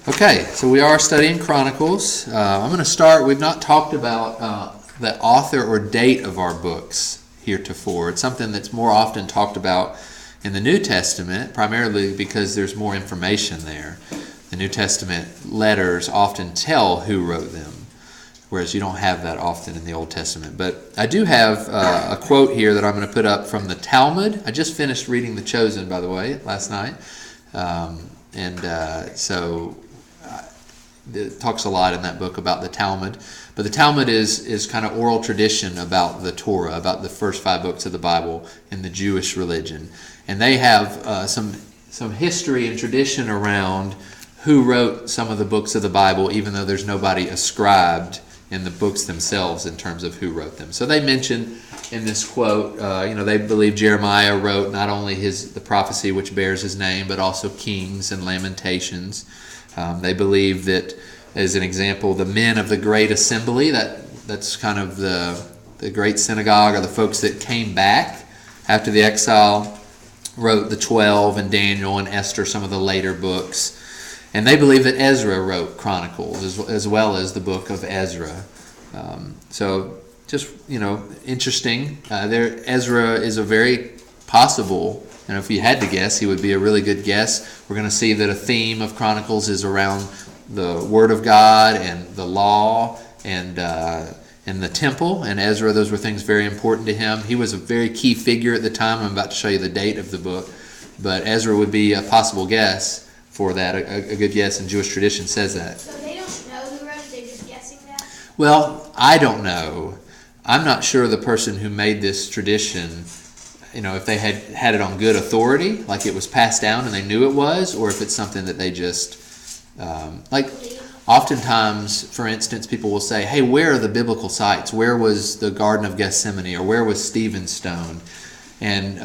Okay, so we are studying Chronicles. I'm going to start. We've not talked about the author or date of our books heretofore. It's something that's more often talked about in the New Testament, primarily because there's more information there. The New Testament letters often tell who wrote them, whereas you don't have that often in the Old Testament. But I do have a quote here that I'm going to put up from the Talmud. I just finished reading The Chosen, by the way, last night. So it talks a lot in that book about the Talmud. But the Talmud is kind of oral tradition about the Torah, about the first 5 books of the Bible in the Jewish religion. And they have some history and tradition around who wrote some of the books of the Bible, even though there's nobody ascribed in the books themselves in terms of who wrote them. So they mention in this quote, they believe Jeremiah wrote not only the prophecy which bears his name, but also Kings and Lamentations. They believe that, as an example, the men of the great assembly, that's kind of the great synagogue, or the folks that came back after the exile, wrote the 12 and Daniel and Esther, some of the later books. And they believe that Ezra wrote Chronicles as well as the book of Ezra. So just, interesting. Ezra is a very possible, and if you had to guess, he would be a really good guess. We're going to see that a theme of Chronicles is around the Word of God and the law and the temple. And Ezra, those were things very important to him. He was a very key figure at the time. I'm about to show you the date of the book. But Ezra would be a possible guess for that. A good guess, and Jewish tradition says that. So they don't know who wrote it, they're just guessing that? Well, I don't know. I'm not sure the person who made this tradition, if they had it on good authority, like it was passed down and they knew it was, or if it's something that they just, oftentimes, for instance, people will say, hey, where are the biblical sites? Where was the Garden of Gethsemane, or where was Stephen's stone? And,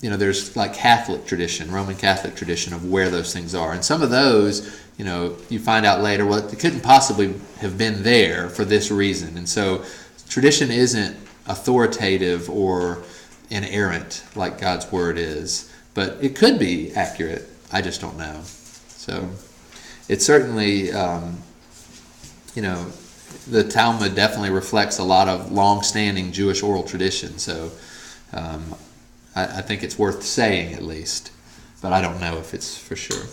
there's like Catholic tradition, Roman Catholic tradition of where those things are. And some of those, you find out later, well, it couldn't possibly have been there for this reason. And so tradition isn't authoritative or inerrant like God's Word is. But it could be accurate. I just don't know. So it certainly, the Talmud definitely reflects a lot of long-standing Jewish oral tradition. So I think it's worth saying at least, but I don't know if it's for sure.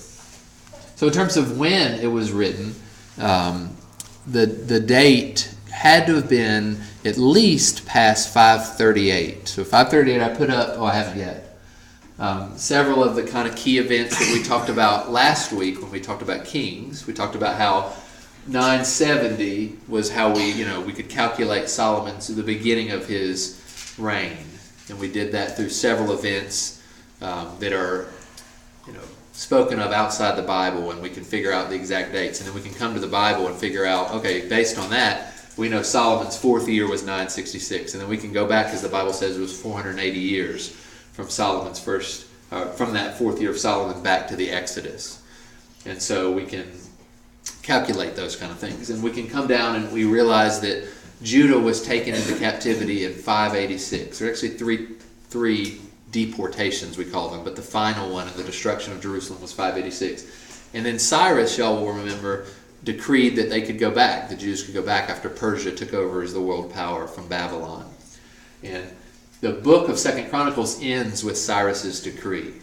So in terms of when it was written, the date had to have been at least past 538. So 538 I put up, I haven't yet. Several of the kind of key events that we talked about last week when we talked about Kings. We talked about how 970 was how we could calculate Solomon's, the beginning of his reign. And we did that through several events that are, spoken of outside the Bible, and we can figure out the exact dates. And then we can come to the Bible and figure out, okay, based on that, we know Solomon's 4th year was 966. And then we can go back, as the Bible says, it was 480 years from Solomon's from that 4th year of Solomon back to the Exodus. And so we can calculate those kind of things. And we can come down and we realize that Judah was taken into captivity in 586. There are actually three deportations, we call them, but the final one in the destruction of Jerusalem was 586. And then Cyrus, y'all will remember, decreed that they could go back. The Jews could go back after Persia took over as the world power from Babylon. And the book of 2 Chronicles ends with Cyrus's decree.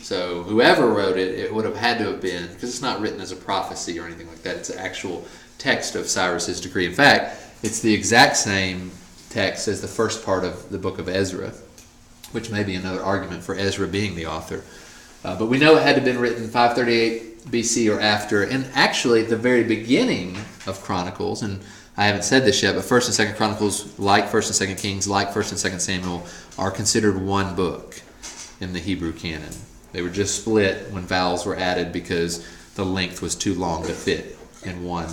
So whoever wrote it, it would have had to have been, because it's not written as a prophecy or anything like that, it's an actual text of Cyrus's decree. In fact, it's the exact same text as the first part of the book of Ezra, which may be another argument for Ezra being the author. But we know it had to have been written 538 BC or after. And actually, at the very beginning of Chronicles, and I haven't said this yet, but 1st and 2nd Chronicles, like 1st and 2nd Kings, like 1st and 2nd Samuel, are considered one book in the Hebrew canon. They were just split when vowels were added because the length was too long to fit in one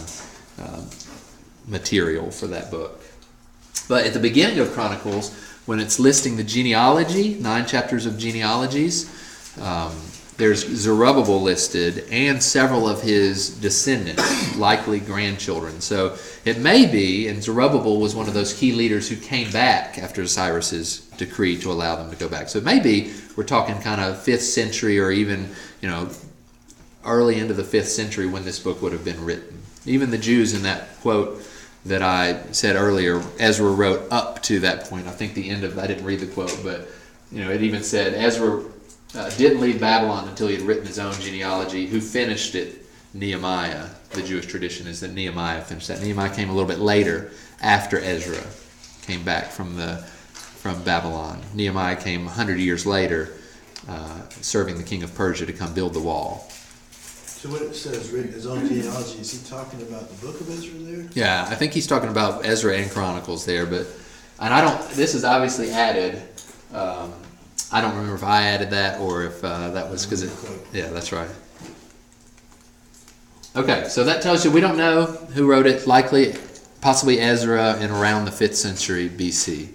material for that book. But at the beginning of Chronicles, when it's listing the genealogy, 9 chapters of genealogies, there's Zerubbabel listed and several of his descendants, likely grandchildren. So it may be, and Zerubbabel was one of those key leaders who came back after Cyrus's decree to allow them to go back. So it may be we're talking kind of 5th century or even, early into the 5th century when this book would have been written. Even the Jews, in that quote that I said earlier, Ezra wrote up to that point. I think the end of, I didn't read the quote, but it even said Ezra didn't leave Babylon until he had written his own genealogy. Who finished it? Nehemiah. The Jewish tradition is that Nehemiah finished that. Nehemiah came a little bit later, after Ezra came back from Babylon. Nehemiah came 100 years later, serving the king of Persia to come build the wall. So what it says, written his own genealogy, is he talking about the book of Ezra there? Yeah, I think he's talking about Ezra and Chronicles there, this is obviously added. I don't remember if I added that or if that was because yeah, that's right. Okay, so that tells you we don't know who wrote it, likely, possibly Ezra in around the 5th century BC.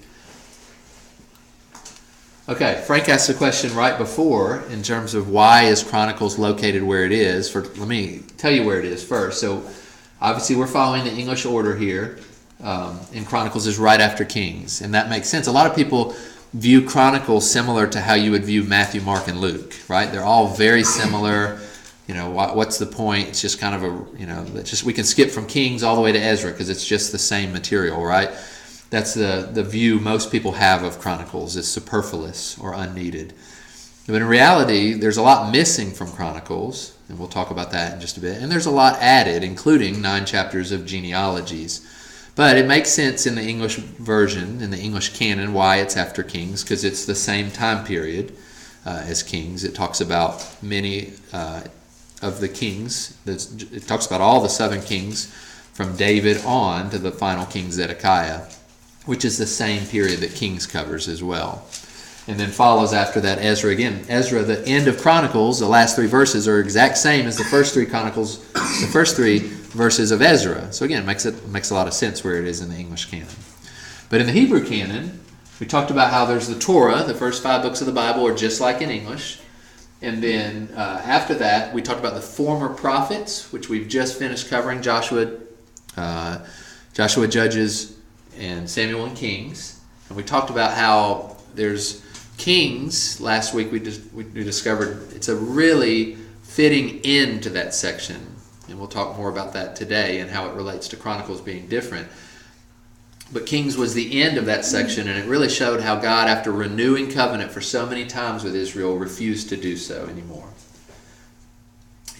Okay, Frank asked a question right before in terms of why is Chronicles located where it is. Let me tell you where it is first. So obviously we're following the English order here, and Chronicles is right after Kings, and that makes sense. A lot of people view Chronicles similar to how you would view Matthew, Mark, and Luke, right? They're all very similar. What's the point? It's just kind of we can skip from Kings all the way to Ezra because it's just the same material, right? That's the view most people have of Chronicles, is superfluous or unneeded. But in reality, there's a lot missing from Chronicles, and we'll talk about that in just a bit. And there's a lot added, including 9 chapters of genealogies. But it makes sense in the English version, in the English canon, why it's after Kings, because it's the same time period as Kings. It talks about many of the kings. It talks about all the southern kings from David on to the final king Zedekiah, which is the same period that Kings covers as well. And then follows after that Ezra again. Ezra, the end of Chronicles, the last 3 verses are exact same as the first 3 Chronicles, the first 3 verses of Ezra. So again, it makes a lot of sense where it is in the English canon. But in the Hebrew canon, we talked about how there's the Torah, the first 5 books of the Bible are just like in English. And then after that, we talked about the former prophets, which we've just finished covering, Joshua, Judges, and Samuel and Kings. And we talked about how there's Kings. Last week we discovered it's a really fitting end to that section. And we'll talk more about that today and how it relates to Chronicles being different. But Kings was the end of that section, and it really showed how God, after renewing covenant for so many times with Israel, refused to do so anymore.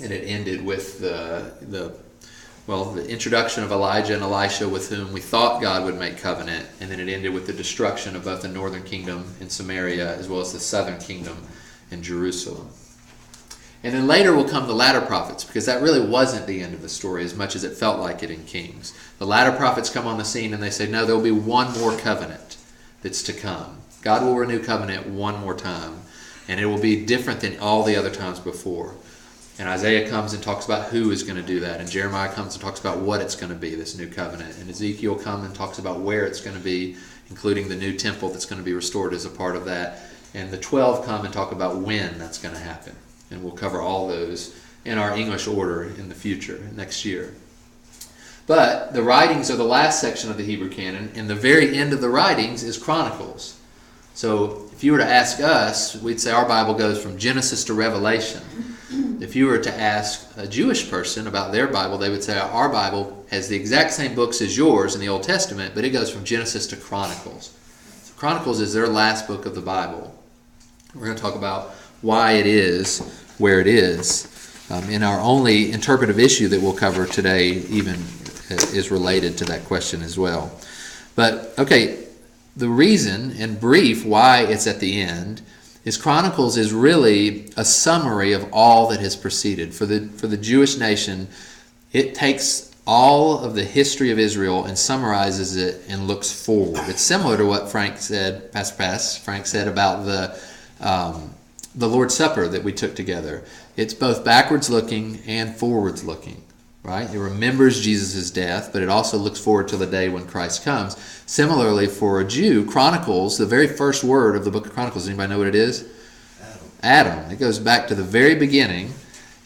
And it ended with the introduction of Elijah and Elisha, with whom we thought God would make covenant, and then it ended with the destruction of both the northern kingdom in Samaria as well as the southern kingdom in Jerusalem. And then later will come the latter prophets, because that really wasn't the end of the story as much as it felt like it in Kings. The latter prophets come on the scene and they say, no, there will be one more covenant that's to come. God will renew covenant one more time, and it will be different than all the other times before. And Isaiah comes and talks about who is going to do that. And Jeremiah comes and talks about what it's going to be, this new covenant. And Ezekiel comes and talks about where it's going to be, including the new temple that's going to be restored as a part of that. And the 12 come and talk about when that's going to happen. And we'll cover all those in our English order in the future, next year. But the writings are the last section of the Hebrew canon, and the very end of the writings is Chronicles. So if you were to ask us, we'd say our Bible goes from Genesis to Revelation. If you were to ask a Jewish person about their Bible, they would say our Bible has the exact same books as yours in the Old Testament, but it goes from Genesis to Chronicles. So Chronicles is their last book of the Bible. We're going to talk about why it is where it is. And our only interpretive issue that we'll cover today even is related to that question as well. But, okay, the reason, in brief, why it's at the end is Chronicles is really a summary of all that has preceded. For the Jewish nation, it takes all of the history of Israel and summarizes it and looks forward. It's similar to what Frank said, Frank said about the Lord's Supper that we took together. It's both backwards looking and forwards looking, right? It remembers Jesus' death, but it also looks forward to the day when Christ comes. Similarly, for a Jew, Chronicles, the very first word of the book of Chronicles, anybody know what it is? Adam. It goes back to the very beginning,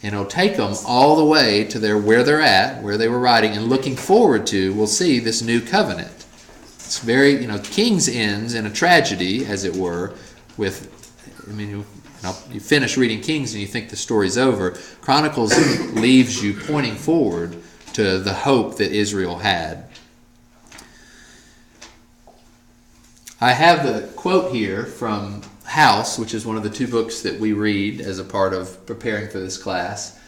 and it'll take them all the way to where they're at, where they were writing, and looking forward to, we'll see this new covenant. It's very, Kings ends in a tragedy, as it were, with, you finish reading Kings and you think the story's over. Chronicles leaves you pointing forward to the hope that Israel had. I have the quote here from House, which is one of the two books that we read as a part of preparing for this class.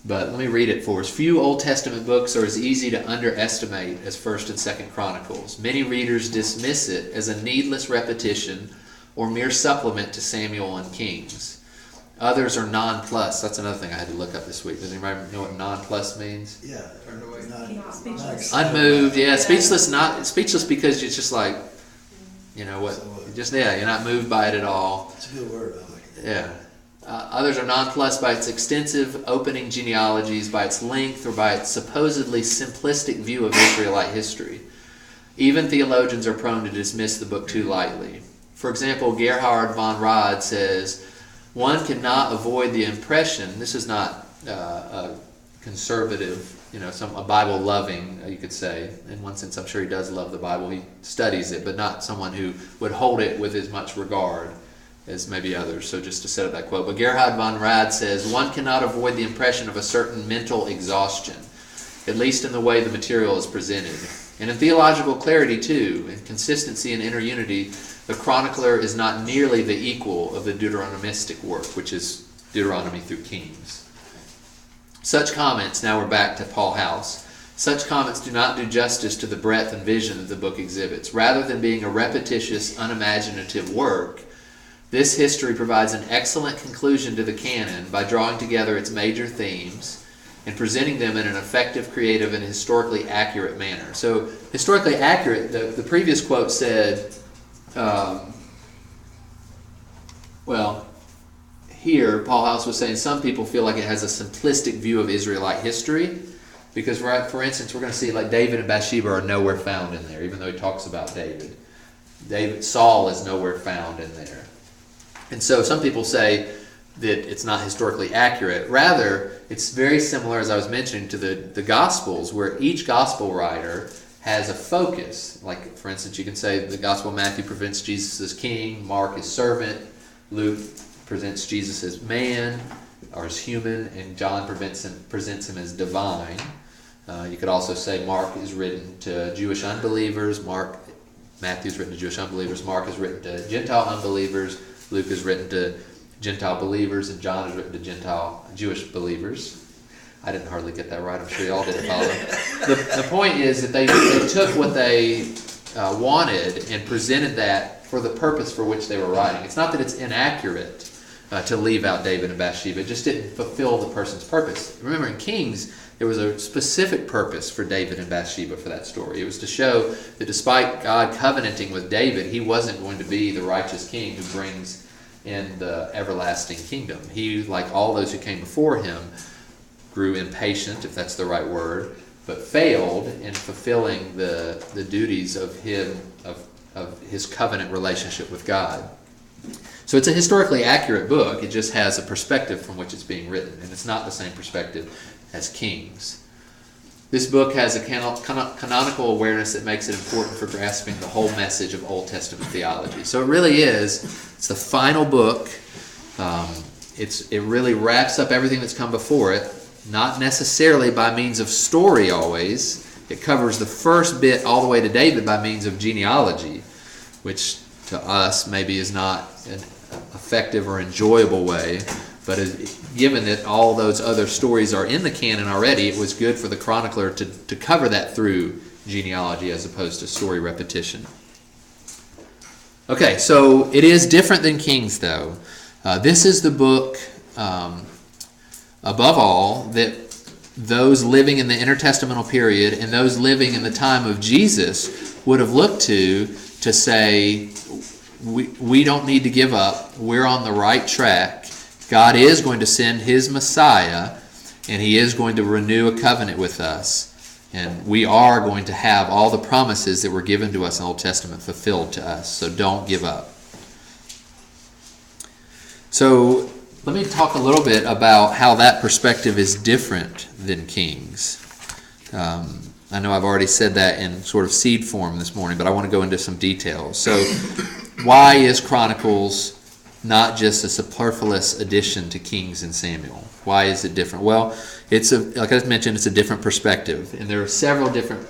But let me read it for us. Few Old Testament books are as easy to underestimate as 1st and 2nd Chronicles. Many readers dismiss it as a needless repetition or mere supplement to Samuel and Kings. Others are nonplussed. That's another thing I had to look up this week. Does anybody know what nonplussed means? Yeah. Speechless. Unmoved. Yeah, speechless. Not speechless because it's just like, you know what? So what? Just you're not moved by it at all. It's a good word. I like it. Yeah. Others are nonplussed by its extensive opening genealogies, by its length, or by its supposedly simplistic view of Israelite history. Even theologians are prone to dismiss the book too lightly. For example, Gerhard von Rad says, one cannot avoid the impression, this is not a conservative, a Bible-loving, you could say. In one sense, I'm sure he does love the Bible. He studies it, but not someone who would hold it with as much regard as maybe others. So just to set up that quote. But Gerhard von Rad says, one cannot avoid the impression of a certain mental exhaustion, at least in the way the material is presented. And in theological clarity, too, in consistency and inner unity, the chronicler is not nearly the equal of the Deuteronomistic work, which is Deuteronomy through Kings. Such comments, now we're back to Paul House, such comments do not do justice to the breadth and vision that the book exhibits. Rather than being a repetitious, unimaginative work, this history provides an excellent conclusion to the canon by drawing together its major themes and presenting them in an effective, creative, and historically accurate manner. So, historically accurate, the previous quote said, here, Paul House was saying some people feel like it has a simplistic view of Israelite history, because, for instance, we're going to see like David and Bathsheba are nowhere found in there, even though he talks about David. Saul is nowhere found in there. And so some people say that it's not historically accurate. Rather, it's very similar, as I was mentioning, to the Gospels, where each Gospel writer has a focus. Like, for instance, you can say the Gospel of Matthew presents Jesus as king, Mark as servant, Luke presents Jesus as man, or as human, and John presents him as divine. You could also say Mark is written to Jewish unbelievers, Matthew is written to Jewish unbelievers, Mark is written to Gentile unbelievers, Luke is written to Gentile believers, and John is written to Jewish believers. I didn't hardly get that right. I'm sure you all didn't follow. The point is that they took what they wanted and presented that for the purpose for which they were writing. It's not that it's inaccurate to leave out David and Bathsheba. It just didn't fulfill the person's purpose. Remember, in Kings, there was a specific purpose for David and Bathsheba for that story. It was to show that despite God covenanting with David, he wasn't going to be the righteous king who brings in the everlasting kingdom. He, like all those who came before him, grew impatient, if that's the right word, but failed in fulfilling the duties of his covenant relationship with God. So it's a historically accurate book. It just has a perspective from which it's being written, and it's not the same perspective as Kings. This book has a canonical awareness that makes it important for grasping the whole message of Old Testament theology. So it really is. It's the final book. It really wraps up everything that's come before it, not necessarily by means of story always. It covers the first bit all the way to David by means of genealogy, which to us maybe is not an effective or enjoyable way, but given that all those other stories are in the canon already, it was good for the chronicler to cover that through genealogy as opposed to story repetition. Okay, so it is different than Kings, though. This is the book, above all, that those living in the intertestamental period and those living in the time of Jesus would have looked to say, we don't need to give up. We're on the right track. God is going to send his Messiah, and he is going to renew a covenant with us. And we are going to have all the promises that were given to us in the Old Testament fulfilled to us. So don't give up. So let me talk a little bit about how that perspective is different than Kings. I know I've already said that in sort of seed form this morning, but I want to go into some details. So why is Chronicles not just a superfluous addition to Kings and Samuel. Why is it different? Well, like I mentioned, it's a different perspective, and there are several different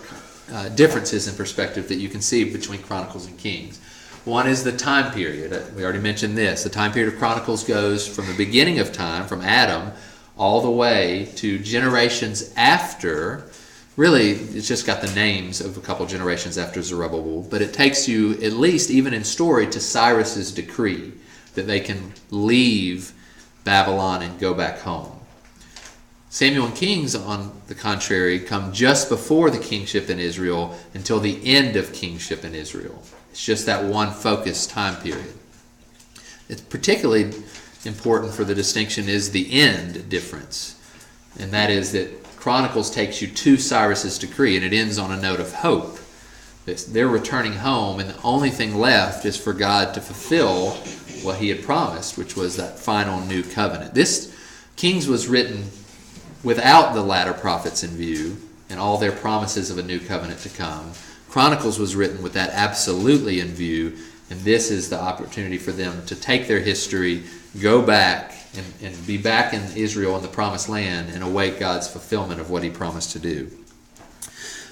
differences in perspective that you can see between Chronicles and Kings. One is the time period. We already mentioned this. The time period of Chronicles goes from the beginning of time, from Adam, all the way to generations after. Really, it's just got the names of a couple generations after Zerubbabel, but it takes you, at least even in story, to Cyrus's decree that they can leave Babylon and go back home. Samuel and Kings, on the contrary, come just before the kingship in Israel until the end of kingship in Israel. It's just that one focused time period. It's particularly important for the distinction is the end difference, and that is that Chronicles takes you to Cyrus's decree, and it ends on a note of hope. They're returning home, and the only thing left is for God to fulfill what he had promised, which was that final new covenant. This Kings was written without the latter prophets in view and all their promises of a new covenant to come. Chronicles was written with that absolutely in view, and this is the opportunity for them to take their history, go back, and be back in Israel in the promised land and await God's fulfillment of what he promised to do.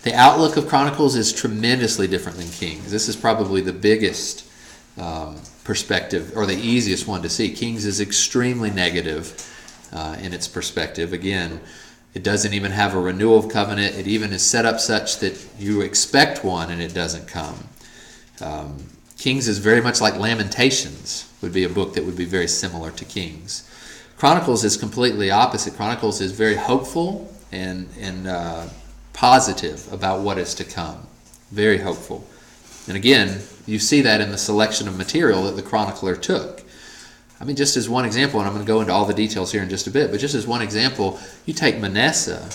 The outlook of Chronicles is tremendously different than Kings. This is probably the biggest perspective, or the easiest one to see. Kings is extremely negative in its perspective. Again, it doesn't even have a renewal of covenant. It even is set up such that you expect one and it doesn't come. Kings is very much like Lamentations, would be a book that would be very similar to Kings. Chronicles is completely opposite. Chronicles is very hopeful and positive about what is to come. Very hopeful. And again, you see that in the selection of material that the chronicler took. I mean, just as one example, and I'm going to go into all the details here in just a bit, but just as one example, you take Manasseh,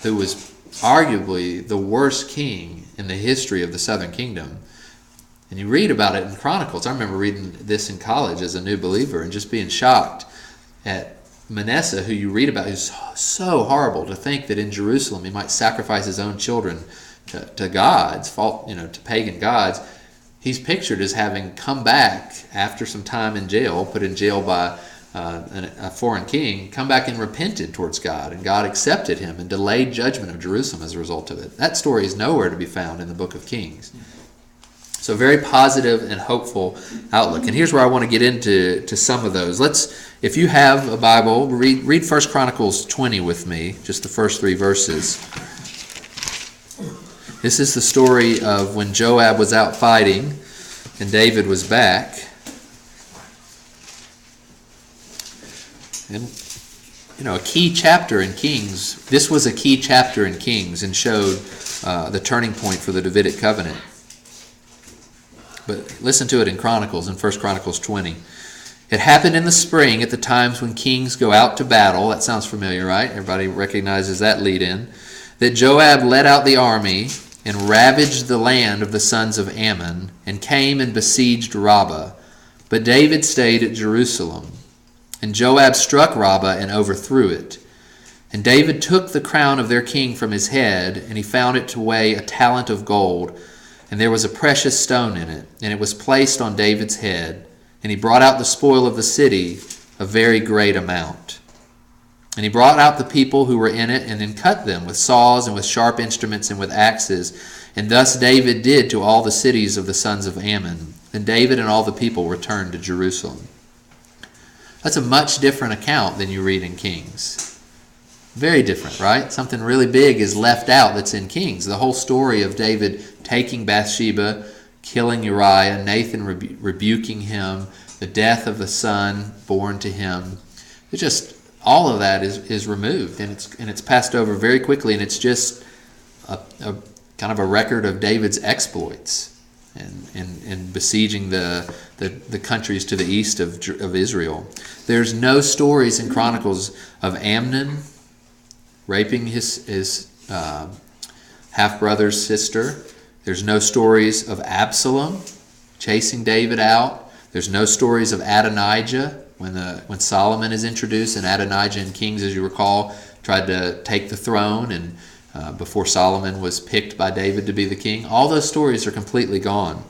who was arguably the worst king in the history of the southern kingdom, and you read about it in Chronicles. I remember reading this in college as a new believer and just being shocked at Manasseh, who you read about, who's so horrible to think that in Jerusalem he might sacrifice his own children to gods, to pagan gods. He's pictured as having come back after some time in jail, put in jail by a foreign king, come back and repented towards God, and God accepted him and delayed judgment of Jerusalem as a result of it. That story is nowhere to be found in the book of Kings. So very positive and hopeful outlook. And here's where I want to get into some of those. If you have a Bible, read 1 Chronicles 20 with me, just the first 3 verses. This is the story of when Joab was out fighting and David was back. And, a key chapter in Kings, this was a key chapter in Kings and showed the turning point for the Davidic covenant. But listen to it in Chronicles, in 1 Chronicles 20. It happened in the spring at the times when kings go out to battle. That sounds familiar, right? Everybody recognizes that lead-in. That Joab led out the army and ravaged the land of the sons of Ammon and came and besieged Rabbah. But David stayed at Jerusalem. And Joab struck Rabbah and overthrew it. And David took the crown of their king from his head, and he found it to weigh a talent of gold. And there was a precious stone in it, and it was placed on David's head. And he brought out the spoil of the city, a very great amount. And he brought out the people who were in it, and then cut them with saws and with sharp instruments and with axes. And thus David did to all the cities of the sons of Ammon. And David and all the people returned to Jerusalem. That's a much different account than you read in Kings. Very different, right? Something really big is left out that's in Kings. The whole story of David taking Bathsheba, killing Uriah, Nathan rebuking him, the death of the son born to him. It's just all of that is removed, and it's passed over very quickly, and it's just a kind of a record of David's exploits and besieging the countries to the east of Israel. There's no stories in Chronicles of Amnon raping his half-brother's sister. There's no stories of Absalom chasing David out. There's no stories of Adonijah when Solomon is introduced, and Adonijah in Kings, as you recall, tried to take the throne, and before Solomon was picked by David to be the king. All those stories are completely gone.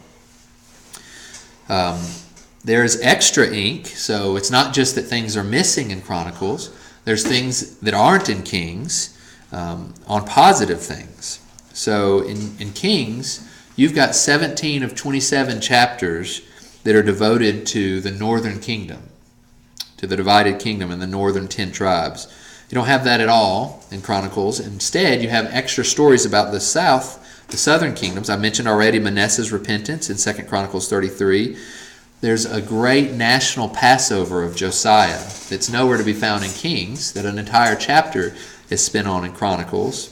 There's extra ink, so it's not just that things are missing in Chronicles. There's things that aren't in Kings on positive things. So in Kings, you've got 17 of 27 chapters that are devoted to the northern kingdom, to the divided kingdom and the northern 10 tribes. You don't have that at all in Chronicles. Instead, you have extra stories about the south, the southern kingdoms. I mentioned already Manasseh's repentance in 2 Chronicles 33. There's a great national Passover of Josiah that's nowhere to be found in Kings, that an entire chapter is spent on in Chronicles.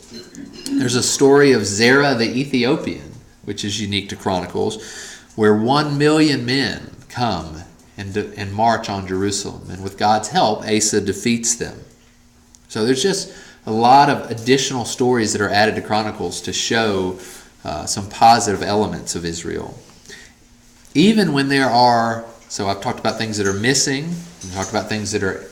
There's a story of Zerah the Ethiopian, which is unique to Chronicles, where 1 million men come and march on Jerusalem. And with God's help, Asa defeats them. So there's just a lot of additional stories that are added to Chronicles to show some positive elements of Israel. Even when there are, so I've talked about things that are missing, and talked about things that are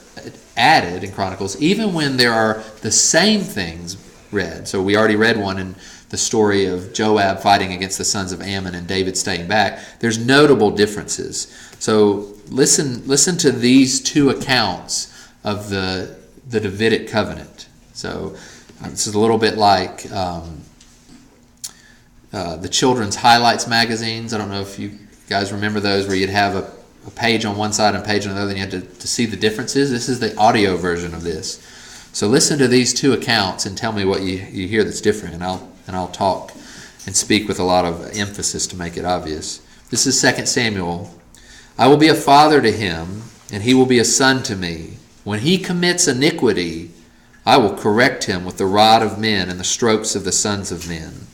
added in Chronicles, even when there are the same things read. So we already read one in the story of Joab fighting against the sons of Ammon and David staying back. There's notable differences. So listen to these two accounts of the Davidic covenant. So this is a little bit like the children's highlights magazines. I don't know if you guys remember those, where you'd have a page on one side and a page on the other, and you had to see the differences. This is the audio version of this. So listen to these two accounts and tell me what you hear that's different, and I'll talk and speak with a lot of emphasis to make it obvious. This is 2 Samuel. I will be a father to him, and he will be a son to me. When he commits iniquity, I will correct him with the rod of men and the strokes of the sons of men.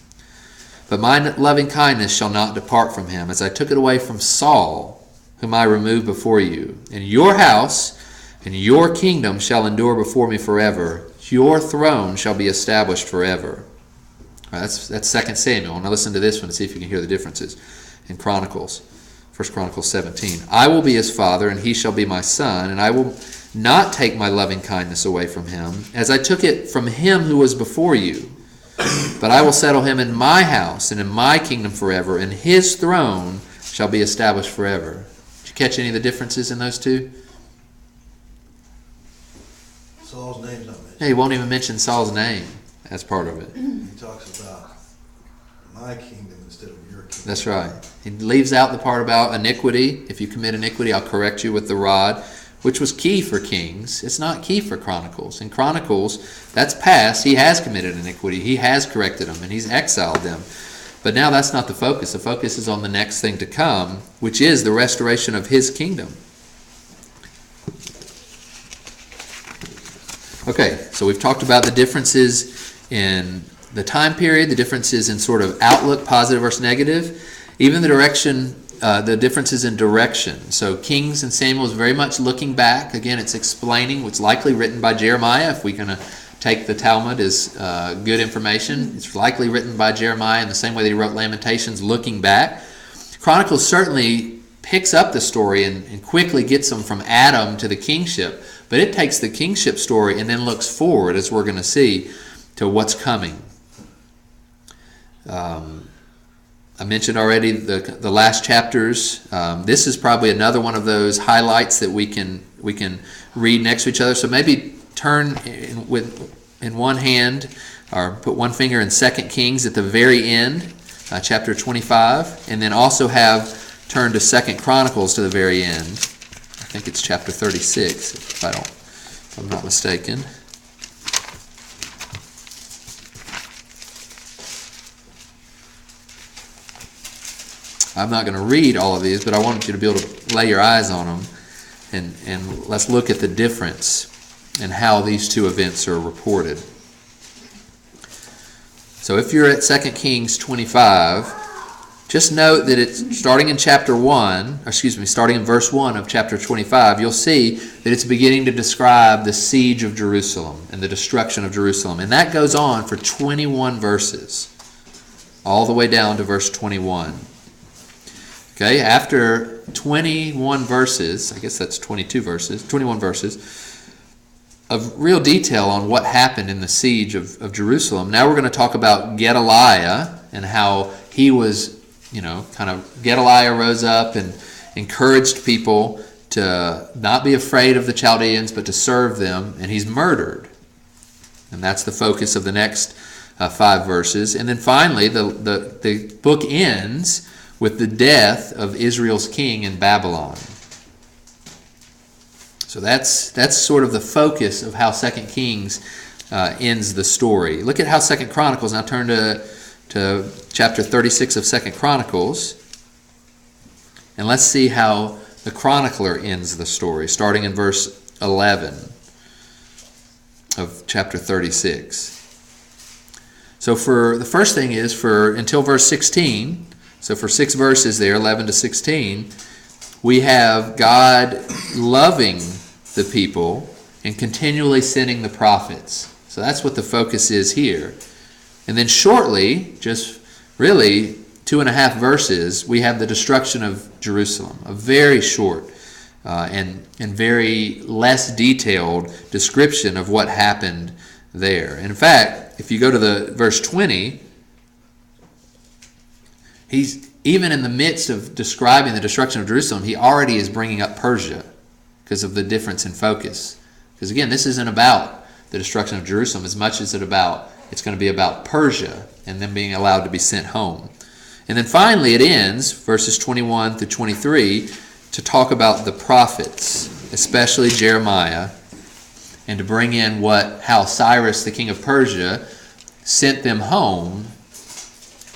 But my loving kindness shall not depart from him, as I took it away from Saul, whom I removed before you. And your house and your kingdom shall endure before me forever. Your throne shall be established forever. All right, that's 2 Samuel. Now listen to this one and see if you can hear the differences in Chronicles. 1 Chronicles 17. I will be his father, and he shall be my son, and I will not take my loving kindness away from him, as I took it from him who was before you. But I will settle him in my house and in my kingdom forever, and his throne shall be established forever. Did you catch any of the differences in those two? Saul's name's not mentioned. Yeah, he won't even mention Saul's name as part of it. He talks about my kingdom instead of your kingdom. That's right. He leaves out the part about iniquity. If you commit iniquity, I'll correct you with the rod, which was key for Kings. It's not key for Chronicles. In Chronicles, that's past. He has committed iniquity. He has corrected them, and he's exiled them. But now that's not the focus. The focus is on the next thing to come, which is the restoration of his kingdom. Okay, so we've talked about the differences in the time period, the differences in sort of outlook, positive versus negative, even the direction, the differences in direction. So Kings and Samuel is very much looking back. Again, it's explaining what's likely written by Jeremiah. If we're going to take the Talmud as good information, it's likely written by Jeremiah in the same way that he wrote Lamentations, looking back. Chronicles certainly picks up the story and quickly gets them from Adam to the kingship, but it takes the kingship story and then looks forward, as we're going to see, to what's coming. I mentioned already the last chapters. This is probably another one of those highlights that we can read next to each other. So maybe turn in one hand, or put one finger in 2 Kings at the very end, chapter 25, and then also have turn to 2 Chronicles to the very end. I think it's chapter 36, if I'm not mistaken. I'm not going to read all of these, but I want you to be able to lay your eyes on them, and let's look at the difference and how these two events are reported. So if you're at 2 Kings 25, just note that it's starting in starting in verse 1 of chapter 25, you'll see that it's beginning to describe the siege of Jerusalem and the destruction of Jerusalem. And that goes on for 21 verses, all the way down to verse 21. Okay, after 21 verses, I guess that's 21 verses, of real detail on what happened in the siege of Jerusalem. Now we're going to talk about Gedaliah and how he was, Gedaliah rose up and encouraged people to not be afraid of the Chaldeans, but to serve them, and he's murdered. And that's the focus of the next 5 verses. And then finally, the book ends with the death of Israel's king in Babylon. So that's sort of the focus of how 2 Kings ends the story. Look at how 2 Chronicles, now turn to chapter 36 of 2 Chronicles, and let's see how the chronicler ends the story, starting in verse 11 of chapter 36. So for the first thing is, for until verse 16, so for 6 verses there, 11 to 16, we have God loving the people and continually sending the prophets. So that's what the focus is here. And then shortly, just really 2.5 verses, we have the destruction of Jerusalem. A very short and very less detailed description of what happened there. And in fact, if you go to the verse 20, he's even in the midst of describing the destruction of Jerusalem, he already is bringing up Persia because of the difference in focus. Because again, this isn't about the destruction of Jerusalem as much as it's going to be about Persia and them being allowed to be sent home. And then finally it ends, verses 21 through 23, to talk about the prophets, especially Jeremiah, and to bring in how Cyrus, the king of Persia, sent them home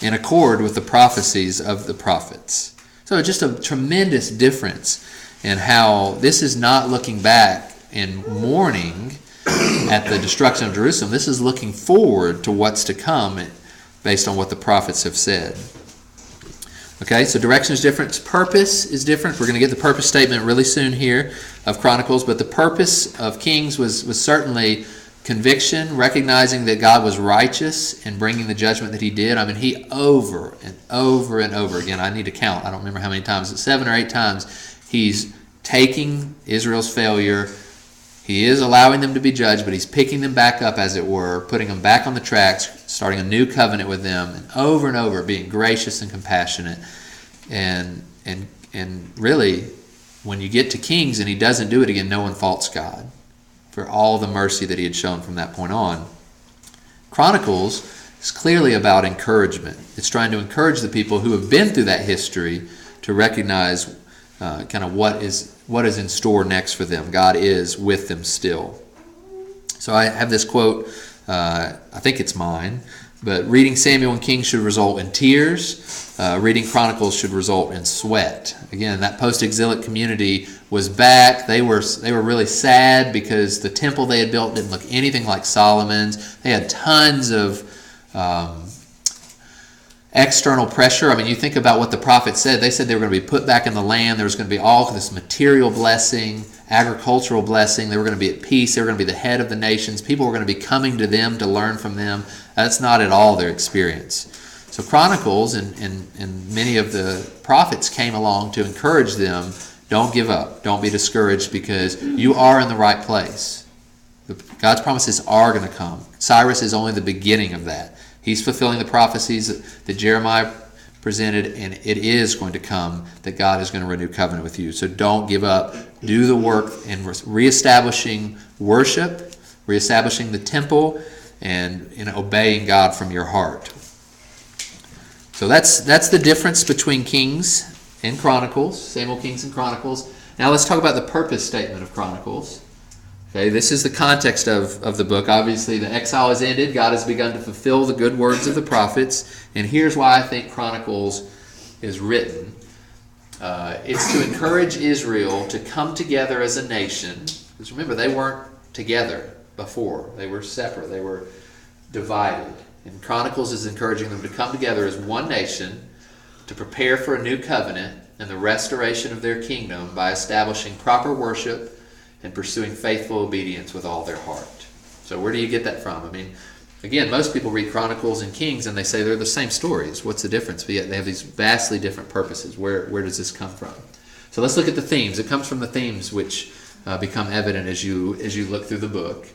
in accord with the prophecies of the prophets. So just a tremendous difference in how this is not looking back in mourning at the destruction of Jerusalem. This is looking forward to what's to come based on what the prophets have said. Okay, so direction is different. Purpose is different. We're going to get the purpose statement really soon here of Chronicles, but the purpose of Kings was certainly conviction, recognizing that God was righteous in bringing the judgment that he did. I mean, he over and over and over again, I need to count, I don't remember how many times, 7 or 8 times, he's taking Israel's failure. He is allowing them to be judged, but he's picking them back up, as it were, putting them back on the tracks, starting a new covenant with them, and over being gracious and compassionate. And really, when you get to Kings and he doesn't do it again, no one faults God for all the mercy that he had shown from that point on. Chronicles is clearly about encouragement. It's trying to encourage the people who have been through that history to recognize kind of what is in store next for them. God is with them still. So I have this quote, I think it's mine, but reading Samuel and Kings should result in tears. Reading Chronicles should result in sweat. Again, that post-exilic community was back. They were really sad because the temple they had built didn't look anything like Solomon's. They had tons of external pressure. I mean, you think about what the prophets said. They said they were going to be put back in the land. There was going to be all this material blessing, agricultural blessing. They were going to be at peace. They were going to be the head of the nations. People were going to be coming to them to learn from them. That's not at all their experience. So Chronicles and many of the prophets came along to encourage them, don't give up, don't be discouraged, because you are in the right place. God's promises are going to come. Cyrus is only the beginning of that. He's fulfilling the prophecies that Jeremiah presented, and it is going to come that God is going to renew covenant with you. So don't give up. Do the work in reestablishing worship, reestablishing the temple, and in obeying God from your heart. So that's the difference between Kings and Chronicles, Samuel, Kings, and Chronicles. Now let's talk about the purpose statement of Chronicles. Okay, this is the context of the book. Obviously, the exile has ended. God has begun to fulfill the good words of the prophets. And here's why I think Chronicles is written. It's to encourage Israel to come together as a nation. Because remember, they weren't together before. They were separate. They were divided. And Chronicles is encouraging them to come together as one nation to prepare for a new covenant and the restoration of their kingdom by establishing proper worship and pursuing faithful obedience with all their heart. So where do you get that from? I mean, again, most people read Chronicles and Kings and they say they're the same stories. What's the difference? But yet they have these vastly different purposes. Where does this come from? So let's look at the themes. It comes from the themes which become evident as you look through the book.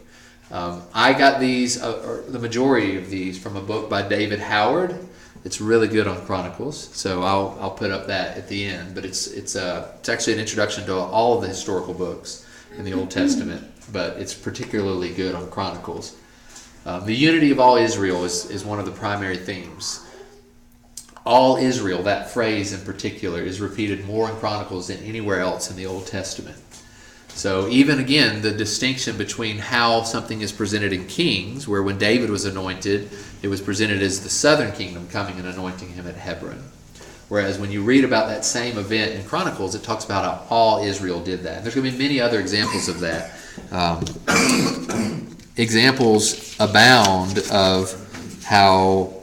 I got these, or the majority of these, from a book by David Howard. It's really good on Chronicles, so I'll put up that at the end. But it's actually an introduction to all of the historical books in the Old Testament, but it's particularly good on Chronicles. The unity of all Israel is one of the primary themes. All Israel, that phrase in particular, is repeated more in Chronicles than anywhere else in the Old Testament. So even again, the distinction between how something is presented in Kings, where when David was anointed, it was presented as the southern kingdom coming and anointing him at Hebron. Whereas when you read about that same event in Chronicles, it talks about how all Israel did that. And there's going to be many other examples of that. Examples abound of how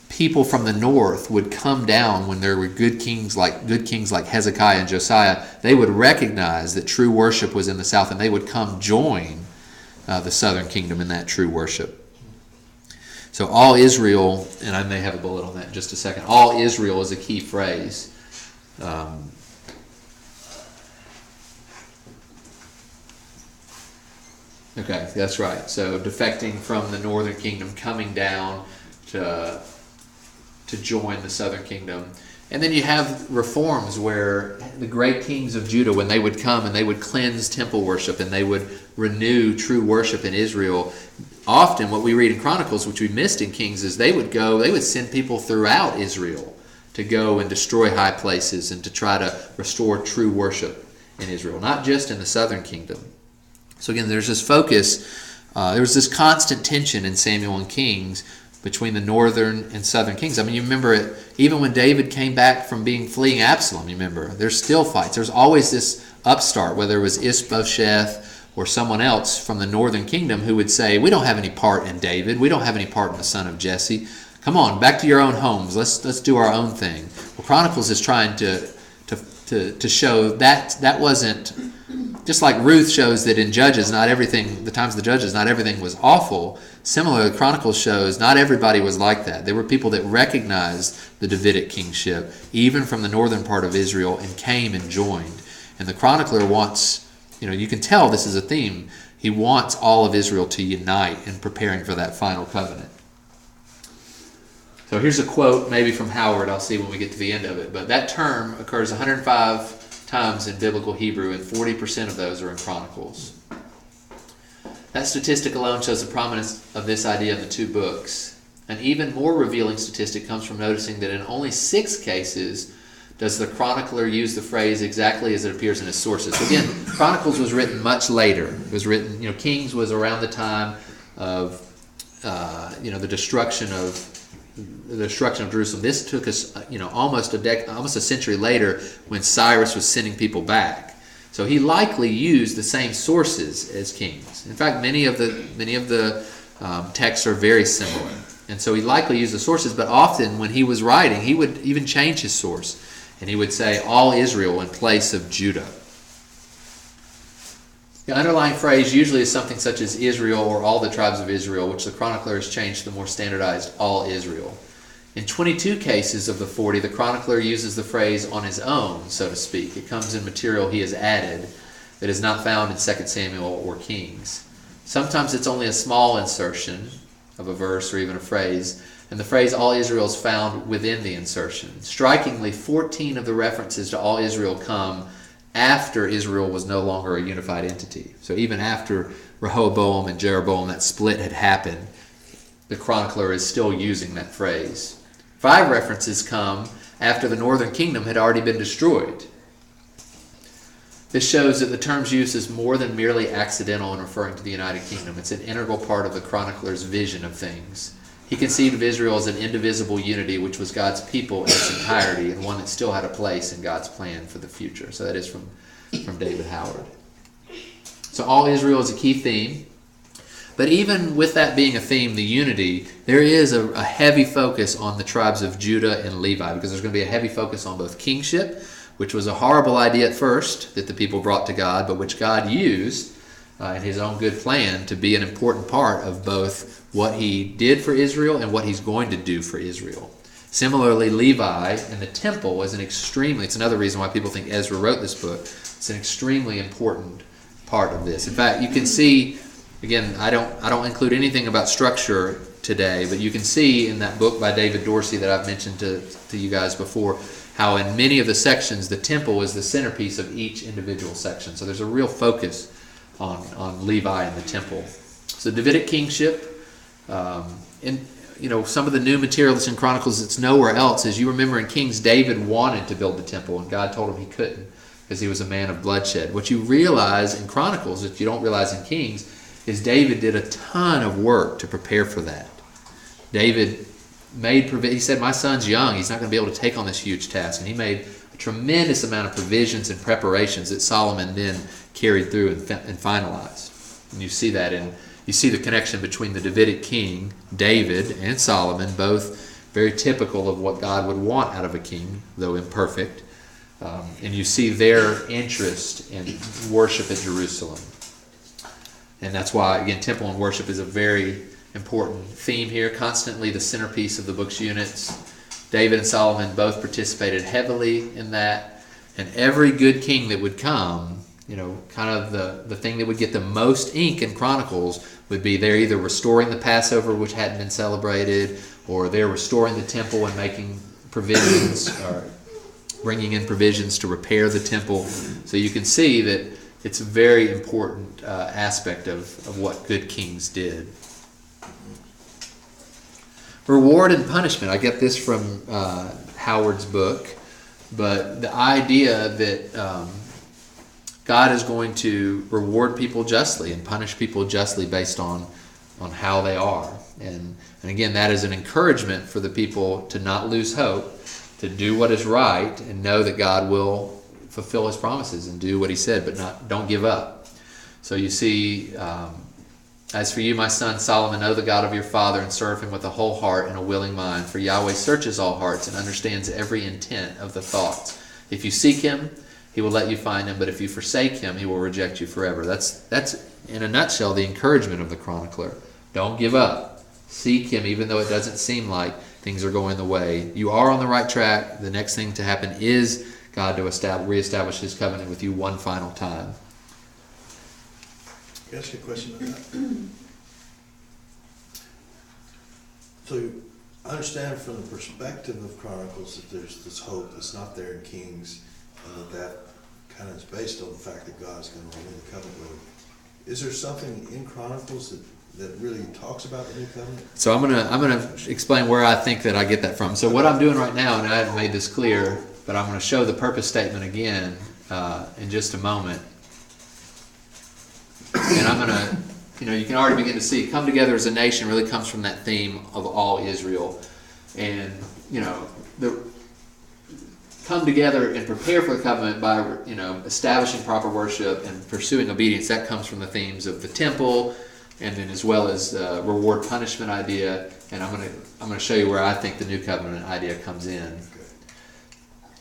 people from the north would come down when there were good kings like Hezekiah and Josiah. They would recognize that true worship was in the south, and they would come join the southern kingdom in that true worship. So all Israel, and I may have a bullet on that in just a second, all Israel is a key phrase. Okay, that's right. So defecting from the northern kingdom, coming down to join the southern kingdom. And then you have reforms where the great kings of Judah, when they would come and they would cleanse temple worship and they would renew true worship in Israel, often what we read in Chronicles, which we missed in Kings, is they would send people throughout Israel to go and destroy high places and to try to restore true worship in Israel, not just in the southern kingdom. So again, there's this focus, there was this constant tension in Samuel and Kings between the northern and southern kings. I mean, you remember it, even when David came back from fleeing Absalom, you remember, there's still fights. There's always this upstart, whether it was Ishbosheth or someone else from the northern kingdom who would say, we don't have any part in David. We don't have any part in the son of Jesse. Come on, back to your own homes. Let's do our own thing. Well, Chronicles is trying to show that wasn't, just like Ruth shows that in Judges, not everything, the times of the Judges, not everything was awful. Similarly, Chronicles shows not everybody was like that. There were people that recognized the Davidic kingship, even from the northern part of Israel, and came and joined. And the chronicler wants, you can tell this is a theme. He wants all of Israel to unite in preparing for that final covenant. So here's a quote, maybe from Howard, I'll see when we get to the end of it. But that term occurs 105 times in biblical Hebrew, and 40% of those are in Chronicles. That statistic alone shows the prominence of this idea in the two books. An even more revealing statistic comes from noticing that in only 6 cases does the chronicler use the phrase exactly as it appears in his sources. So again, Chronicles was written much later. It was written, Kings was around the time of, the destruction of Jerusalem. This took us, almost a century later, when Cyrus was sending people back. So he likely used the same sources as Kings. In fact, many of the texts are very similar, and so he likely used the sources. But often, when he was writing, he would even change his source, and he would say "all Israel" in place of Judah. The underlying phrase usually is something such as Israel or all the tribes of Israel, which the chronicler has changed to the more standardized all Israel. In 22 cases of the 40, the chronicler uses the phrase on his own, so to speak. It comes in material he has added that is not found in 2 Samuel or Kings. Sometimes it's only a small insertion of a verse or even a phrase, and the phrase all Israel is found within the insertion. Strikingly, 14 of the references to all Israel come after Israel was no longer a unified entity. So even after Rehoboam and Jeroboam, that split had happened, the chronicler is still using that phrase. 5 references come after the northern kingdom had already been destroyed. This shows that the term's use is more than merely accidental in referring to the United Kingdom. It's an integral part of the chronicler's vision of things. He conceived of Israel as an indivisible unity, which was God's people in its entirety, and one that still had a place in God's plan for the future. So that is from David Howard. So all Israel is a key theme. But even with that being a theme, the unity, there is a heavy focus on the tribes of Judah and Levi, because there's going to be a heavy focus on both kingship, which was a horrible idea at first that the people brought to God, but which God used in his own good plan to be an important part of both what he did for Israel and what he's going to do for Israel. Similarly, Levi and the temple is it's another reason why people think Ezra wrote this book. It's an extremely important part of this. In fact, you can see, again, I don't include anything about structure today, but you can see in that book by David Dorsey that I've mentioned to you guys before, how in many of the sections the temple is the centerpiece of each individual section. So there's a real focus on Levi and the temple. So Davidic kingship, some of the new material that's in Chronicles that's nowhere else is, you remember in Kings, David wanted to build the temple and God told him he couldn't because he was a man of bloodshed. What you realize in Chronicles that you don't realize in Kings is David did a ton of work to prepare for that. David he said, my son's young, he's not going to be able to take on this huge task, and he made a tremendous amount of provisions and preparations that Solomon then carried through and finalized. And you see that you see the connection between the Davidic king, David, and Solomon, both very typical of what God would want out of a king, though imperfect. And you see their interest in worship at Jerusalem. And that's why, again, temple and worship is a very important theme here. Constantly the centerpiece of the book's units. David and Solomon both participated heavily in that. And every good king that would come, kind of the thing that would get the most ink in Chronicles would be they're either restoring the Passover, which hadn't been celebrated, or they're restoring the temple and making provisions, or bringing in provisions to repair the temple. So you can see that it's a very important aspect of what good kings did. Reward and punishment. I get this from Howard's book, but the idea that God is going to reward people justly and punish people justly based on how they are. And again, that is an encouragement for the people to not lose hope, to do what is right and know that God will fulfill his promises and do what he said, but don't give up. So you see, as for you, my son Solomon, know the God of your father and serve him with a whole heart and a willing mind. For Yahweh searches all hearts and understands every intent of the thoughts. If you seek him, he will let you find him, but if you forsake him, he will reject you forever. That's in a nutshell the encouragement of the chronicler. Don't give up. Seek him even though it doesn't seem like things are going the way. You are on the right track. The next thing to happen is God to reestablish his covenant with you one final time. Can I ask you a question about that? So I understand from the perspective of Chronicles that there's this hope that's not there in Kings, and that kind of is based on the fact that God's going to renew the covenant with him. Is there something in Chronicles that really talks about the new covenant? So I'm gonna explain where I think that I get that from. So what I'm doing right now, and I haven't made this clear, but I'm going to show the purpose statement again in just a moment. And I'm going to, you can already begin to see, come together as a nation really comes from that theme of all Israel. And, come together and prepare for the covenant by, establishing proper worship and pursuing obedience. That comes from the themes of the temple, and then as well as the reward punishment idea. And I'm going to show you where I think the new covenant idea comes in.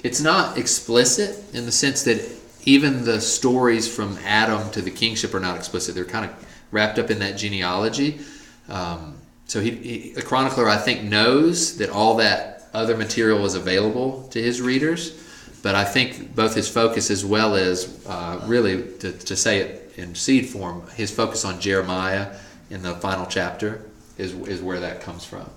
It's not explicit in the sense that even the stories from Adam to the kingship are not explicit. They're kind of wrapped up in that genealogy. So a chronicler, I think, knows that all that other material is available to his readers. But I think both his focus as well as, really, to say it in seed form, his focus on Jeremiah in the final chapter is where that comes from.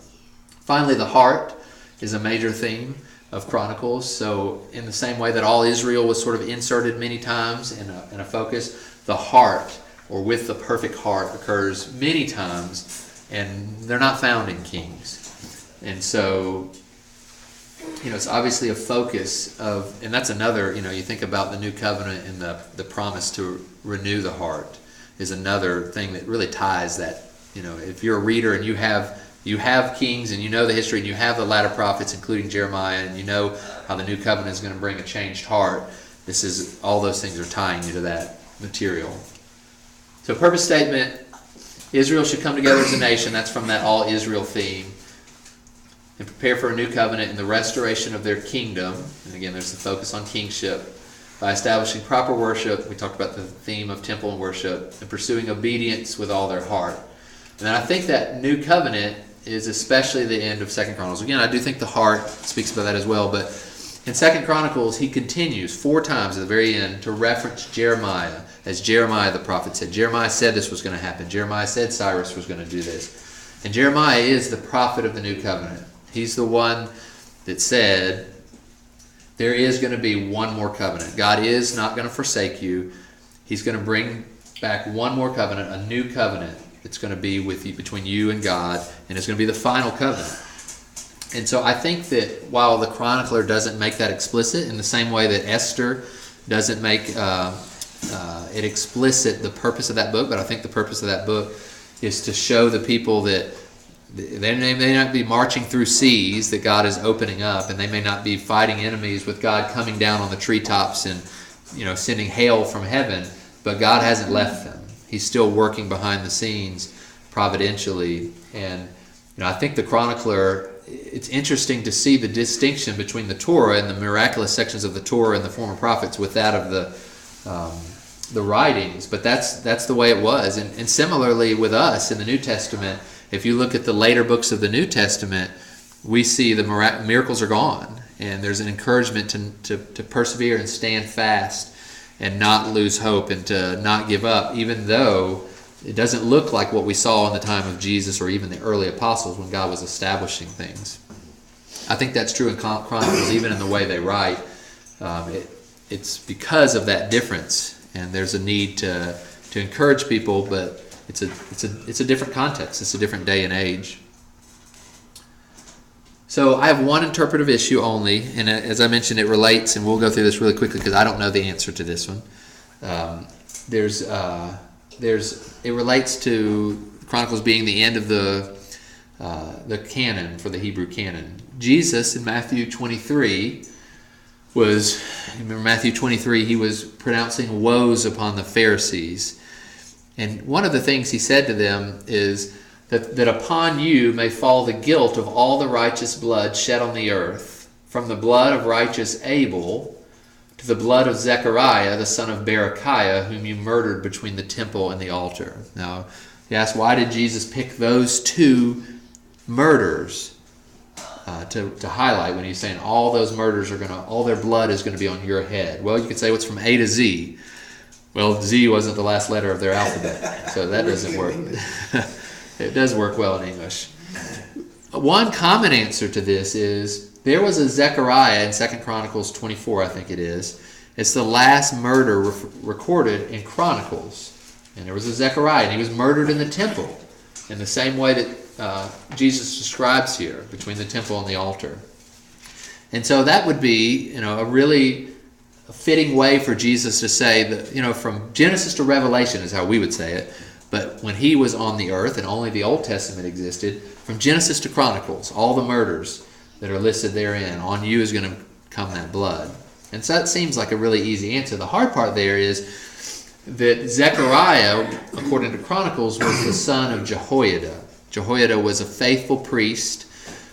Finally, the heart is a major theme of Chronicles. So in the same way that all Israel was sort of inserted many times in a focus, the heart, or with the perfect heart, occurs many times, and they're not found in Kings. And so, it's obviously a focus of, and that's another, you think about the new covenant and the promise to renew the heart is another thing that really ties that. If you're a reader and you have Kings and you know the history and you have the latter prophets, including Jeremiah, and you know how the new covenant is going to bring a changed heart, all those things are tying you to that material. So purpose statement, Israel should come together as a nation. That's from that all Israel theme. And prepare for a new covenant in the restoration of their kingdom. And again, there's the focus on kingship. By establishing proper worship, we talked about the theme of temple and worship, and pursuing obedience with all their heart. And then I think that new covenant is especially the end of 2 Chronicles. Again, I do think the heart speaks about that as well, but in 2 Chronicles, he continues 4 times at the very end to reference Jeremiah, as Jeremiah the prophet said. Jeremiah said this was going to happen. Jeremiah said Cyrus was going to do this. And Jeremiah is the prophet of the new covenant. He's the one that said there is going to be one more covenant. God is not going to forsake you. He's going to bring back one more covenant, a new covenant. It's going to be with you, between you and God, and it's going to be the final covenant. And so I think that while the chronicler doesn't make that explicit in the same way that Esther doesn't make it explicit, the purpose of that book, but I think the purpose of that book is to show the people that they may not be marching through seas that God is opening up, and they may not be fighting enemies with God coming down on the treetops and sending hail from heaven, but God hasn't left them. He's still working behind the scenes providentially. And I think the chronicler, it's interesting to see the distinction between the Torah and the miraculous sections of the Torah and the former prophets with that of the writings, but that's the way it was. And similarly with us in the New Testament, if you look at the later books of the New Testament, we see the miracles are gone, and there's an encouragement to persevere and stand fast and not lose hope and to not give up, even though it doesn't look like what we saw in the time of Jesus or even the early apostles when God was establishing things. I think that's true in Chronicles, even in the way they write. It's because of that difference, and there's a need to encourage people, but it's a different context. It's a different day and age. So I have one interpretive issue only, and as I mentioned, it relates, and we'll go through this really quickly because I don't know the answer to this one. It relates to Chronicles being the end of the canon for the Hebrew canon. Jesus in Matthew 23 remember Matthew 23, he was pronouncing woes upon the Pharisees. And one of the things he said to them is that upon you may fall the guilt of all the righteous blood shed on the earth, from the blood of righteous Abel to the blood of Zechariah, the son of Berechiah, whom you murdered between the temple and the altar. Now, you ask, why did Jesus pick those two murders to highlight when he's saying all those murders all their blood is going to be on your head? Well, you could say, what's from A to Z? Well, Z wasn't the last letter of their alphabet, so that doesn't work. It does work well in English. One common answer to this is there was a Zechariah in 2 Chronicles 24, I think it is. It's the last murder recorded in Chronicles. And there was a Zechariah, and he was murdered in the temple in the same way that Jesus describes here, between the temple and the altar. And so that would be, a really fitting way for Jesus to say that, from Genesis to Revelation is how we would say it. But when he was on the earth and only the Old Testament existed, from Genesis to Chronicles, all the murders that are listed therein, on you is going to come that blood. And so that seems like a really easy answer. The hard part there is that Zechariah, according to Chronicles, was the son of Jehoiada. Jehoiada was a faithful priest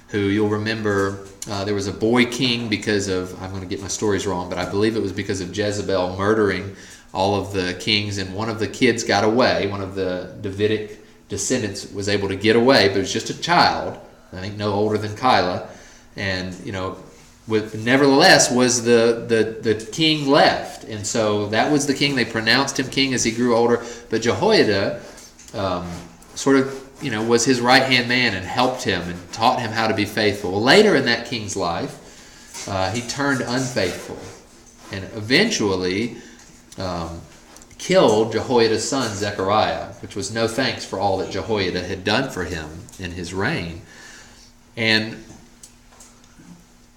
who, you'll remember, there was a boy king because of, I'm going to get my stories wrong, but I believe it was because of Jezebel murdering all of the kings, and one of the kids got away. One of the Davidic descendants was able to get away, but it was just a child, I think no older than Kyla, and nevertheless was the king left, and so that was the king. They pronounced him king as he grew older, but Jehoiada was his right-hand man and helped him and taught him how to be faithful. Well, later in that king's life, he turned unfaithful and eventually killed Jehoiada's son Zechariah, which was no thanks for all that Jehoiada had done for him in his reign. And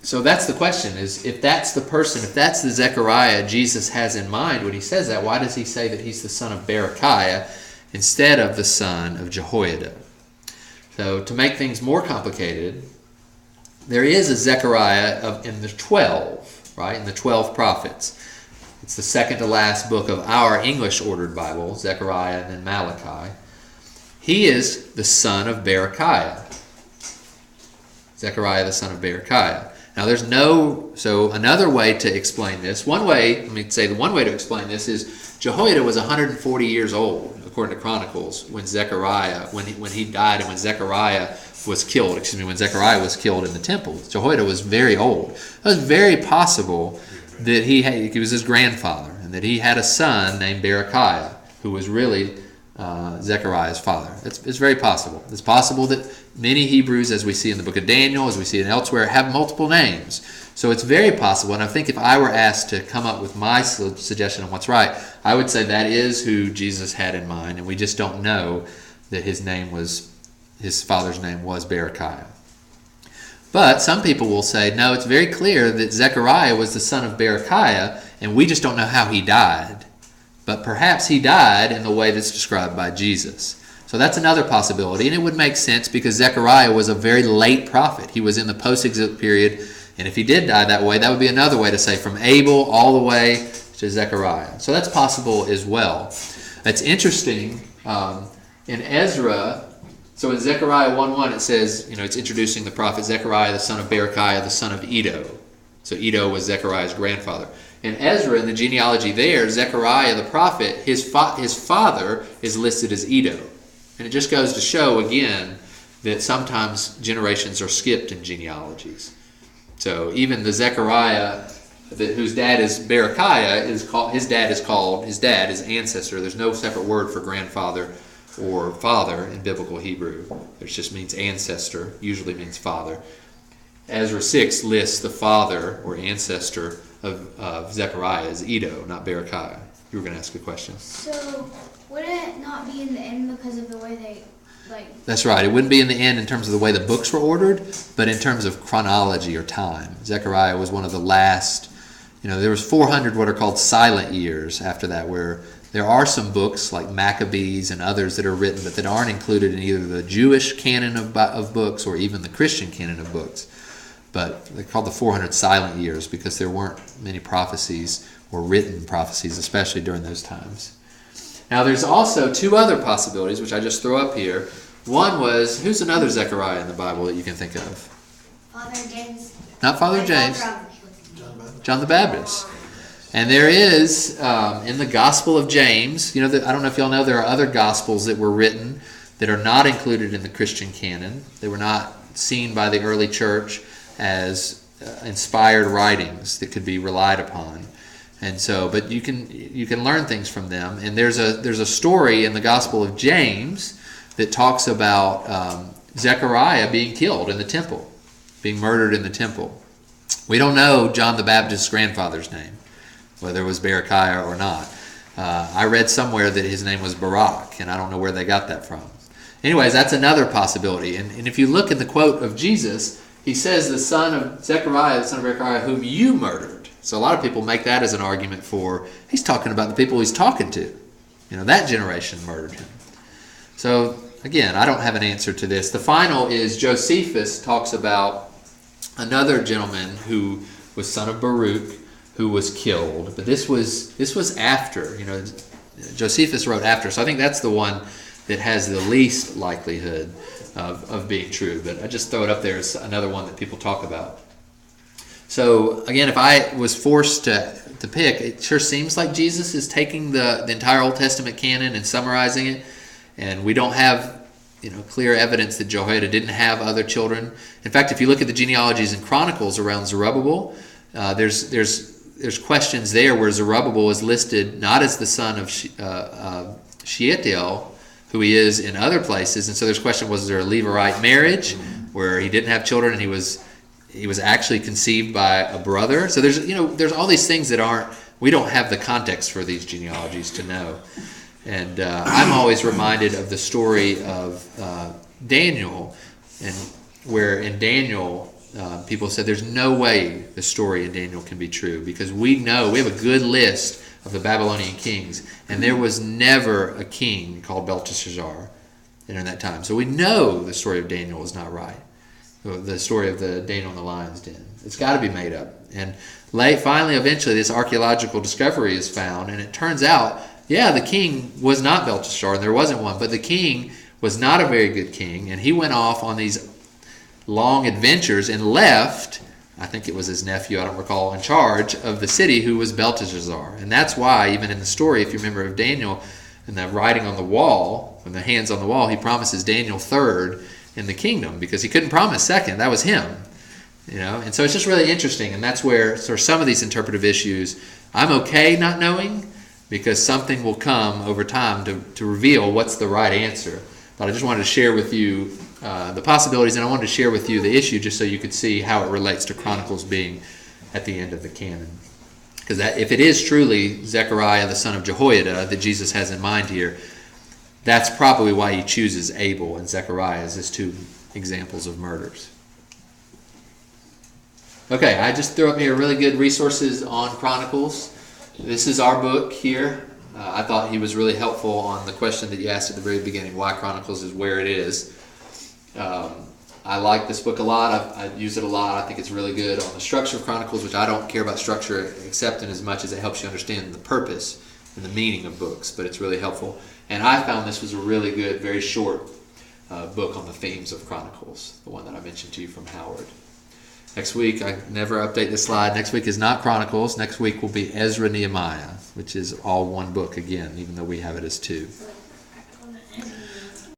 so that's the question, is if that's the person, if that's the Zechariah Jesus has in mind when he says that, why does he say that he's the son of Berechiah instead of the son of Jehoiada? So to make things more complicated, there is a Zechariah in the 12, right? In the 12 prophets. It's the second to last book of our English ordered Bible, Zechariah and then Malachi. He is the son of Berechiah. Zechariah, the son of Berechiah. Now so another way to explain this, one way to explain this is Jehoiada was 140 years old, according to Chronicles, when he died and when Zechariah was killed in the temple. Jehoiada was very old. It was very possible that he was his grandfather, and that he had a son named Berechiah, who was really Zechariah's father. It's very possible. It's possible that many Hebrews, as we see in the book of Daniel, as we see it elsewhere, have multiple names. So it's very possible, and I think if I were asked to come up with my suggestion on what's right, I would say that is who Jesus had in mind, and we just don't know that his father's name was Berechiah. But some people will say, no, it's very clear that Zechariah was the son of Berechiah, and we just don't know how he died. But perhaps he died in the way that's described by Jesus. So that's another possibility, and it would make sense because Zechariah was a very late prophet. He was in the post-exilic period, and if he did die that way, that would be another way to say from Abel all the way to Zechariah. So that's possible as well. It's interesting, in Ezra, so in Zechariah 1:1 it says, it's introducing the prophet Zechariah, the son of Berechiah, the son of Iddo. So Iddo was Zechariah's grandfather. In Ezra, in the genealogy there, Zechariah the prophet, his father is listed as Iddo. And it just goes to show, again, that sometimes generations are skipped in genealogies. So even the Zechariah, whose dad is Berechiah, his dad is ancestor. There's no separate word for grandfather or father in biblical Hebrew. It just means ancestor, usually means father. Ezra 6 lists the father or ancestor of Zechariah as Iddo, not Berechiah. You were going to ask a question. So, would it not be in the end because of the way they, That's right. It wouldn't be in the end in terms of the way the books were ordered, but in terms of chronology or time. Zechariah was one of the last, there was 400 what are called silent years after that, where there are some books like Maccabees and others that are written, but that aren't included in either the Jewish canon of books or even the Christian canon of books. But they're called the 400 silent years because there weren't many prophecies or written prophecies, especially during those times. Now there's also two other possibilities, which I just throw up here. One was, who's another Zechariah in the Bible that you can think of? Father James. Not Father James. John the Baptist. And there is, in the Gospel of James, I don't know if y'all know, there are other Gospels that were written that are not included in the Christian canon. They were not seen by the early church as inspired writings that could be relied upon. And so, but you can learn things from them. And there's a story in the Gospel of James that talks about Zechariah being killed in the temple, being murdered in the temple. We don't know John the Baptist's grandfather's name, whether it was Berechiah or not. I read somewhere that his name was Barak, and I don't know where they got that from. Anyways, that's another possibility. And if you look at the quote of Jesus, he says, the son of Zechariah, the son of Berechiah, whom you murdered. So a lot of people make that as an argument for, he's talking about the people he's talking to. That generation murdered him. So, again, I don't have an answer to this. The final is Josephus talks about another gentleman who was son of Baruch, who was killed. But this was after. Josephus wrote after. So I think that's the one that has the least likelihood of being true. But I just throw it up there as another one that people talk about. So, again, if I was forced to pick, it sure seems like Jesus is taking the entire Old Testament canon and summarizing it. And we don't have clear evidence that Jehoiada didn't have other children. In fact, if you look at the genealogies in Chronicles around Zerubbabel, there's questions there where Zerubbabel is listed not as the son of Shealtiel, who he is in other places. And so there's a question, was there a Levirate marriage where he didn't have children and he was actually conceived by a brother? So there's all these things that we don't have the context for these genealogies to know. And I'm always reminded of the story of Daniel, and where in Daniel people said there's no way the story in Daniel can be true, because we have a good list of the Babylonian kings, and there was never a king called Belteshazzar in that time. So we know the story of Daniel is not right. The story of the Daniel in the lion's den. It's got to be made up. And finally, eventually, this archaeological discovery is found, and it turns out, the king was not Belteshazzar, and there wasn't one, but the king was not a very good king, and he went off on these long adventures and left, I think it was his nephew, I don't recall, in charge of the city, who was Belteshazzar. And that's why, even in the story, if you remember of Daniel, and the writing on the wall, and the hands on the wall, he promises Daniel third in the kingdom, because he couldn't promise second. That was him. And so it's just really interesting, and that's where some of these interpretive issues, I'm okay not knowing, because something will come over time to reveal what's the right answer. But I just wanted to share with you the possibilities, and I wanted to share with you the issue just so you could see how it relates to Chronicles being at the end of the canon. Because if it is truly Zechariah, the son of Jehoiada, that Jesus has in mind here, that's probably why he chooses Abel and Zechariah as his two examples of murders. Okay, I just threw up here really good resources on Chronicles. This is our book here. I thought he was really helpful on the question that you asked at the very beginning, why Chronicles is where it is. I like this book a lot. I use it a lot. I think it's really good on the structure of Chronicles, which I don't care about structure except in as much as it helps you understand the purpose and the meaning of books, but it's really helpful. And I found this was a really good, very short book on the themes of Chronicles, the one that I mentioned to you from Howard. Next week, I never update the slide. Next week is not Chronicles. Next week will be Ezra Nehemiah, which is all one book again, even though we have it as two.